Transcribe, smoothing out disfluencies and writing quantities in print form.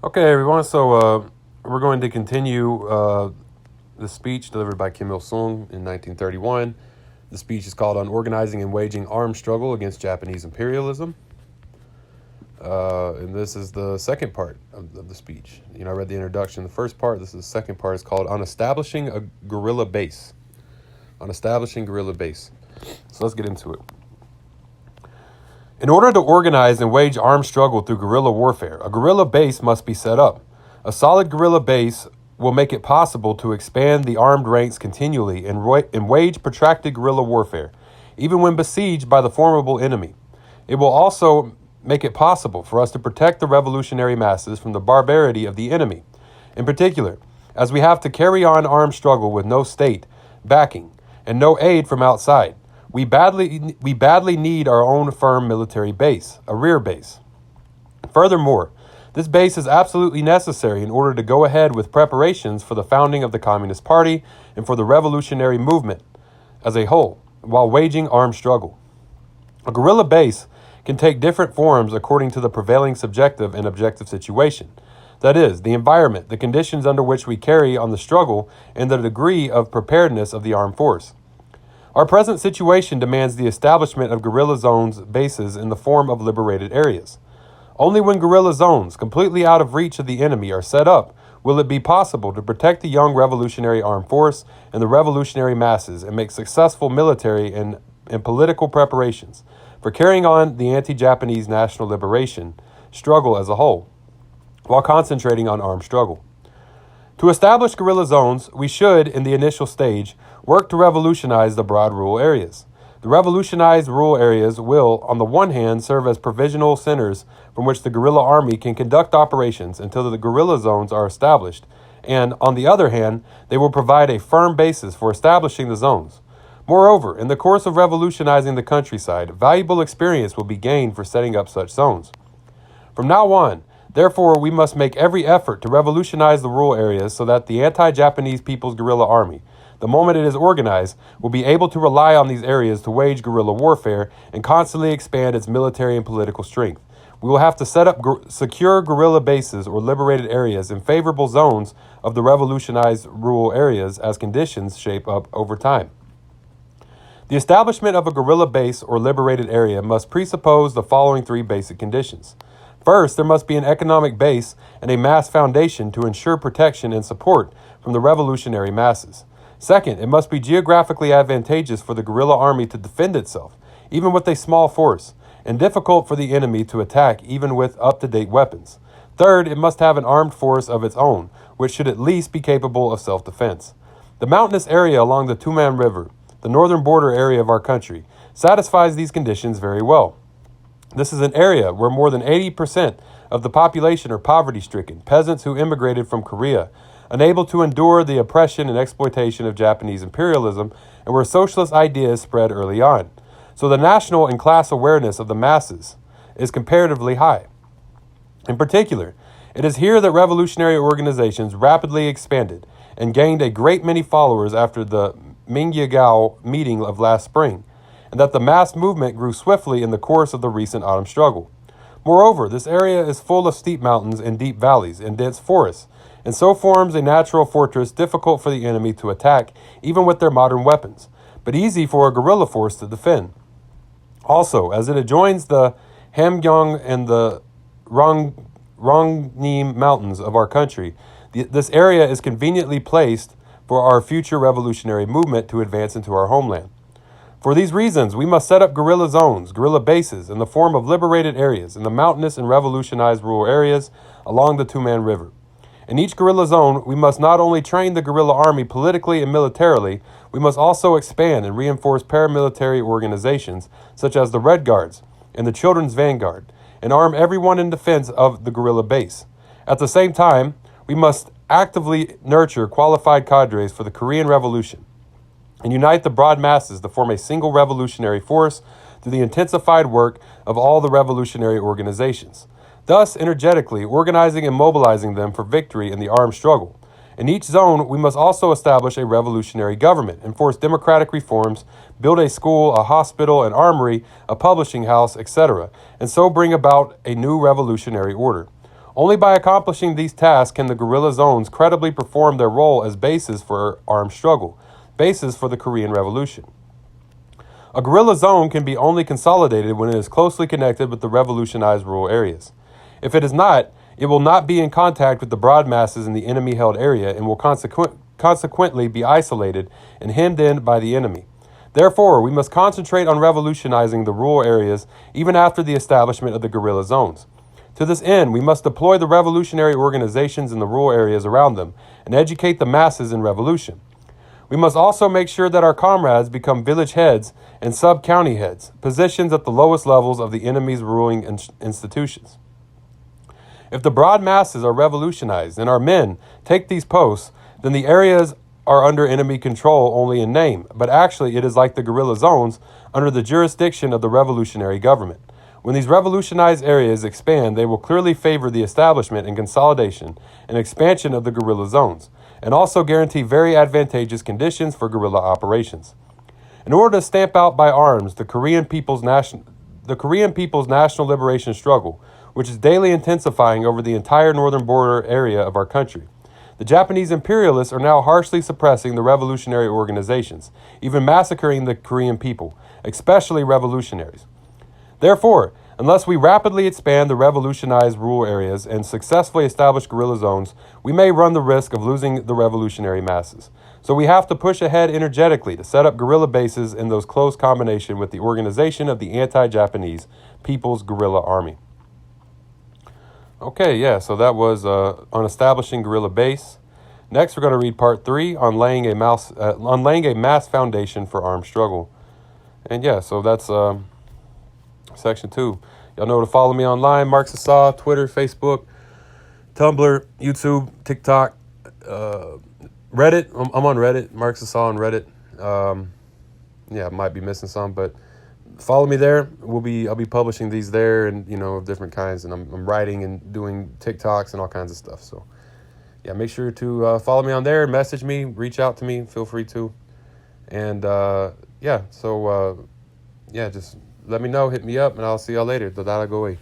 Okay, everyone. So we're going to continue the speech delivered by Kim Il Sung in 1931. The speech is called "On Organizing and Waging Armed Struggle Against Japanese Imperialism," and this is the second part of the speech. I read the introduction, the first part. This is the second part. It's called "On Establishing a Guerrilla Base." On establishing guerrilla base. So let's get into it. In order to organize and wage armed struggle through guerrilla warfare, a guerrilla base must be set up. A solid guerrilla base will make it possible to expand the armed ranks continually and wage protracted guerrilla warfare, even when besieged by the formidable enemy. It will also make it possible for us to protect the revolutionary masses from the barbarity of the enemy. In particular, as we have to carry on armed struggle with no state backing and no aid from outside, we badly need our own firm military base, a rear base. Furthermore, this base is absolutely necessary in order to go ahead with preparations for the founding of the Communist Party and for the revolutionary movement as a whole, while waging armed struggle. A guerrilla base can take different forms according to the prevailing subjective and objective situation. That is, the environment, the conditions under which we carry on the struggle, and the degree of preparedness of the armed force. Our present situation demands the establishment of guerrilla zones bases in the form of liberated areas. Only when guerrilla zones, completely out of reach of the enemy, are set up, will it be possible to protect the young revolutionary armed force and the revolutionary masses and make successful military and political preparations for carrying on the anti-Japanese national liberation struggle as a whole, while concentrating on armed struggle. To establish guerrilla zones, we should, in the initial stage, work to revolutionize the broad rural areas. The revolutionized rural areas will, on the one hand, serve as provisional centers from which the guerrilla army can conduct operations until the guerrilla zones are established, and, on the other hand, they will provide a firm basis for establishing the zones. Moreover, in the course of revolutionizing the countryside, valuable experience will be gained for setting up such zones. From now on, therefore, we must make every effort to revolutionize the rural areas so that the anti-Japanese People's Guerrilla Army, the moment it is organized, will be able to rely on these areas to wage guerrilla warfare and constantly expand its military and political strength. We will have to set up secure guerrilla bases or liberated areas in favorable zones of the revolutionized rural areas as conditions shape up over time. The establishment of a guerrilla base or liberated area must presuppose the following three basic conditions. First, there must be an economic base and a mass foundation to ensure protection and support from the revolutionary masses. Second, it must be geographically advantageous for the guerrilla army to defend itself, even with a small force, and difficult for the enemy to attack even with up-to-date weapons. Third, it must have an armed force of its own, which should at least be capable of self-defense. The mountainous area along the Tuman River, the northern border area of our country, satisfies these conditions very well. This is an area where more than 80% of the population are poverty-stricken, peasants who immigrated from Korea, unable to endure the oppression and exploitation of Japanese imperialism, and where socialist ideas spread early on. So the national and class awareness of the masses is comparatively high. In particular, it is here that revolutionary organizations rapidly expanded and gained a great many followers after the Mingyagao meeting of last spring, and that the mass movement grew swiftly in the course of the recent autumn struggle. Moreover, this area is full of steep mountains and deep valleys and dense forests, and so forms a natural fortress difficult for the enemy to attack even with their modern weapons, but easy for a guerrilla force to defend. Also, as it adjoins the Hamgyong and the Rongnim mountains of our country, this area is conveniently placed for our future revolutionary movement to advance into our homeland. For these reasons, we must set up guerrilla zones, guerrilla bases, in the form of liberated areas in the mountainous and revolutionized rural areas along the Tuman River. In each guerrilla zone, we must not only train the guerrilla army politically and militarily, we must also expand and reinforce paramilitary organizations such as the Red Guards and the Children's Vanguard, and arm everyone in defense of the guerrilla base. At the same time, we must actively nurture qualified cadres for the Korean Revolution and unite the broad masses to form a single revolutionary force through the intensified work of all the revolutionary organizations, thus energetically organizing and mobilizing them for victory in the armed struggle. In each zone, we must also establish a revolutionary government, enforce democratic reforms, build a school, a hospital, an armory, a publishing house, etc., and so bring about a new revolutionary order. Only by accomplishing these tasks can the guerrilla zones credibly perform their role as bases for armed struggle, bases for the Korean Revolution. A guerrilla zone can be only consolidated when it is closely connected with the revolutionized rural areas. If it is not, it will not be in contact with the broad masses in the enemy-held area and will consequently be isolated and hemmed in by the enemy. Therefore, we must concentrate on revolutionizing the rural areas even after the establishment of the guerrilla zones. To this end, we must deploy the revolutionary organizations in the rural areas around them and educate the masses in revolution. We must also make sure that our comrades become village heads and sub-county heads, positions at the lowest levels of the enemy's ruling institutions. If the broad masses are revolutionized and our men take these posts, then the areas are under enemy control only in name, but actually it is like the guerrilla zones under the jurisdiction of the revolutionary government. When these revolutionized areas expand, they will clearly favor the establishment and consolidation and expansion of the guerrilla zones, and also guarantee very advantageous conditions for guerrilla operations. In order to stamp out by arms the Korean People's National Liberation Struggle, which is daily intensifying over the entire northern border area of our country, the Japanese imperialists are now harshly suppressing the revolutionary organizations, even massacring the Korean people, especially revolutionaries. Therefore, unless we rapidly expand the revolutionized rural areas and successfully establish guerrilla zones, we may run the risk of losing the revolutionary masses. So we have to push ahead energetically to set up guerrilla bases in those close combination with the organization of the anti-Japanese People's Guerrilla Army. Okay, yeah, so that was on establishing guerrilla base. Next, we're going to read part 3 on laying a mass foundation for armed struggle. And yeah, so that's section 2. Y'all know to follow me online, Mark Sassah, Twitter, Facebook, Tumblr, YouTube, TikTok, Reddit. I'm on Reddit, Mark Sassah on Reddit. Yeah, I might be missing some, but follow me there. I'll be publishing these there, and of different kinds. And I'm writing and doing TikToks and all kinds of stuff. So yeah, make sure to follow me on there. Message me, reach out to me. Feel free to. And yeah, so yeah, just let me know. Hit me up, and I'll see y'all later. Dodada go away.